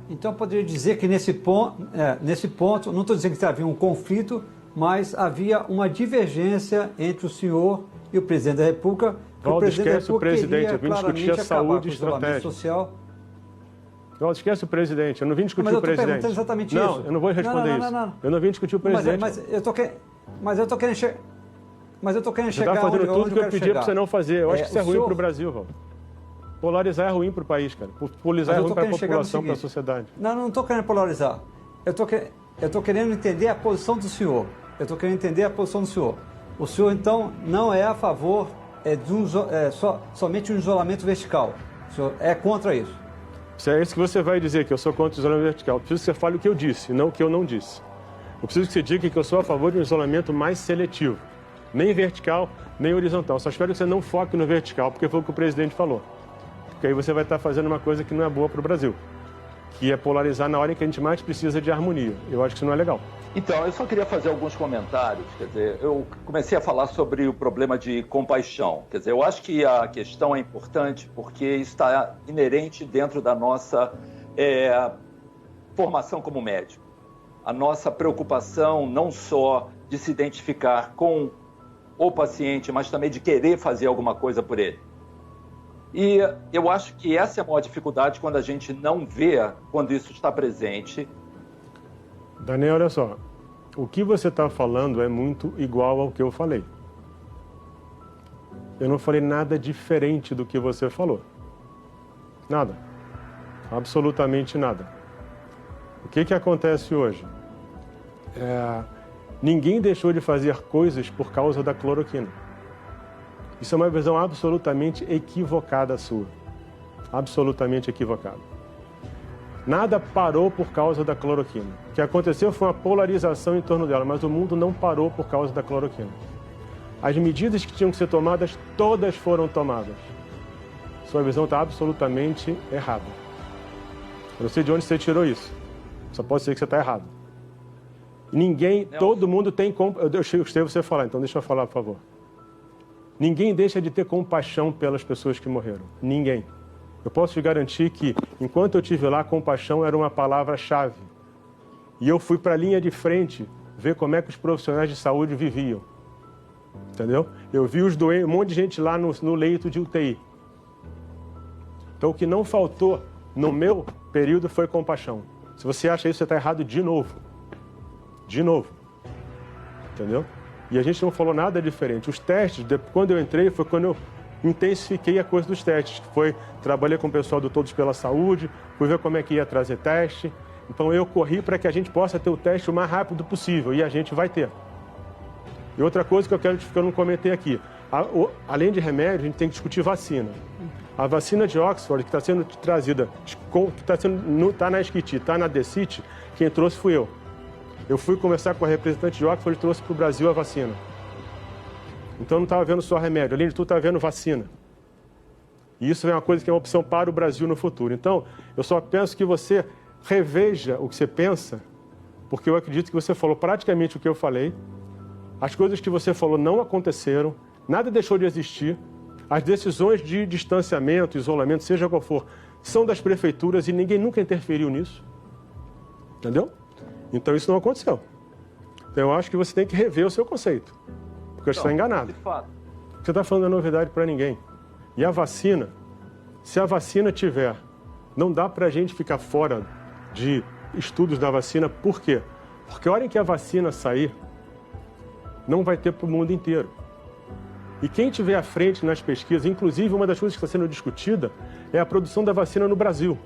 Então, eu poderia dizer que nesse ponto, não estou dizendo que havia um conflito, mas havia uma divergência entre o senhor e o presidente da República. Valdo, esquece o presidente, eu vim discutir a saúde estratégica. Social. Valdo, esquece o presidente, eu não vim discutir o presidente. Mas eu estou perguntando exatamente isso. Não, eu não vou responder isso. Eu não vim discutir o presidente. Mas eu estou querendo chegar. Mas eu estou querendo chegar. Você está fazendo tudo que eu pedi para você não fazer. Eu acho que isso é ruim para o Brasil, Valdo. Polarizar é ruim para o país, cara. Polarizar é ruim para a população, para a sociedade. Não estou querendo polarizar. Eu estou querendo entender a posição do senhor. O senhor, então, não é a favor somente um isolamento vertical. O senhor é contra isso? Se é isso que você vai dizer, que eu sou contra o isolamento vertical, eu preciso que você fale o que eu disse, não o que eu não disse. Eu preciso que você diga que eu sou a favor de um isolamento mais seletivo. Nem vertical, nem horizontal. Só espero que você não foque no vertical, porque foi o que o presidente falou. Porque aí você vai estar fazendo uma coisa que não é boa para o Brasil, que é polarizar na hora em que a gente mais precisa de harmonia. Eu acho que isso não é legal. Então, eu só queria fazer alguns comentários. Quer dizer, eu comecei a falar sobre o problema de compaixão. Quer dizer, eu acho que a questão é importante porque está inerente dentro da nossa formação como médico. A nossa preocupação não só de se identificar com o paciente, mas também de querer fazer alguma coisa por ele. E eu acho que essa é a maior dificuldade quando a gente não vê quando isso está presente. Daniel, olha só. O que você está falando é muito igual ao que eu falei. Eu não falei nada diferente do que você falou. Nada. Absolutamente nada. O que acontece hoje? Ninguém deixou de fazer coisas por causa da cloroquina. Isso é uma visão absolutamente equivocada sua. Absolutamente equivocada. Nada parou por causa da cloroquina. O que aconteceu foi uma polarização em torno dela, mas o mundo não parou por causa da cloroquina. As medidas que tinham que ser tomadas, todas foram tomadas. Sua visão está absolutamente errada. Eu não sei de onde você tirou isso. Só pode ser que você está errado. Ninguém, todo mundo tem... Eu escutei você falar, então deixa eu falar, por favor. Ninguém deixa de ter compaixão pelas pessoas que morreram. Ninguém. Eu posso te garantir que, enquanto eu estive lá, compaixão era uma palavra-chave. E eu fui para a linha de frente ver como é que os profissionais de saúde viviam. Entendeu? Eu vi os doentes, um monte de gente lá no leito de UTI. Então, o que não faltou no meu período foi compaixão. Se você acha isso, você está errado de novo. De novo. Entendeu? E a gente não falou nada diferente. Os testes, quando eu entrei, foi quando eu intensifiquei a coisa dos testes. Trabalhei com o pessoal do Todos pela Saúde, fui ver como é que ia trazer teste. Então eu corri para que a gente possa ter o teste o mais rápido possível, e a gente vai ter. E outra coisa que eu não comentei aqui, além de remédio, a gente tem que discutir vacina. A vacina de Oxford, que está sendo trazida, que está na Esquiti, está na Decit, quem trouxe fui eu. Eu fui conversar com a representante de Oxford e trouxe para o Brasil a vacina. Então não estava vendo só remédio, além de tudo estava vendo vacina. E isso é uma coisa que é uma opção para o Brasil no futuro. Então, eu só penso que você reveja o que você pensa, porque eu acredito que você falou praticamente o que eu falei. As coisas que você falou não aconteceram, nada deixou de existir. As decisões de distanciamento, isolamento, seja qual for, são das prefeituras e ninguém nunca interferiu nisso. Entendeu? Então isso não aconteceu. Então eu acho que você tem que rever o seu conceito. Porque você está enganado. De fato. Você está falando a novidade para ninguém. E a vacina, se a vacina tiver, não dá para a gente ficar fora de estudos da vacina. Por quê? Porque a hora em que a vacina sair, não vai ter para o mundo inteiro. E quem estiver à frente nas pesquisas, inclusive uma das coisas que está sendo discutida é a produção da vacina no Brasil.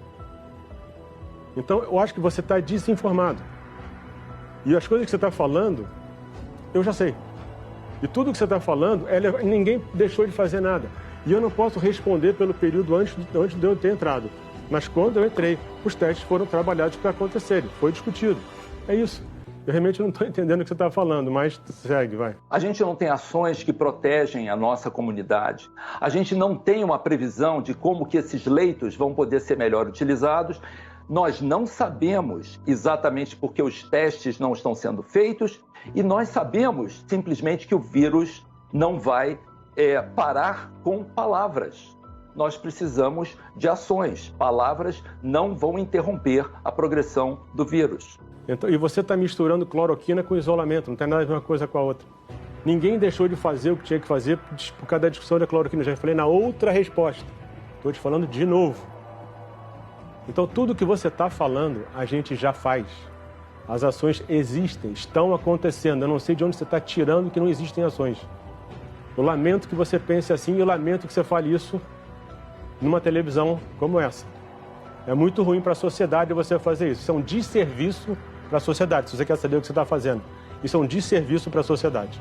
Então eu acho que você está desinformado. E as coisas que você está falando, eu já sei. E tudo que você está falando, ninguém deixou de fazer nada. E eu não posso responder pelo período antes de eu ter entrado. Mas quando eu entrei, os testes foram trabalhados para acontecerem. Foi discutido. É isso. Eu realmente não estou entendendo o que você está falando, mas segue, vai. A gente não tem ações que protegem a nossa comunidade. A gente não tem uma previsão de como que esses leitos vão poder ser melhor utilizados. Nós não sabemos exatamente porque os testes não estão sendo feitos e nós sabemos simplesmente que o vírus não vai parar com palavras. nós precisamos de ações. Palavras não vão interromper a progressão do vírus. Então, e você está misturando cloroquina com isolamento, não tem nada a ver uma coisa com a outra. Ninguém deixou de fazer o que tinha que fazer por causa da discussão da cloroquina. Já falei na outra resposta. Estou te falando de novo. Então, tudo que você está falando, a gente já faz. As ações existem, estão acontecendo. Eu não sei de onde você está tirando que não existem ações. Eu lamento que você pense assim e eu lamento que você fale isso numa televisão como essa. É muito ruim para a sociedade você fazer isso. Isso é um desserviço para a sociedade, se você quer saber o que você está fazendo. Isso é um desserviço para a sociedade.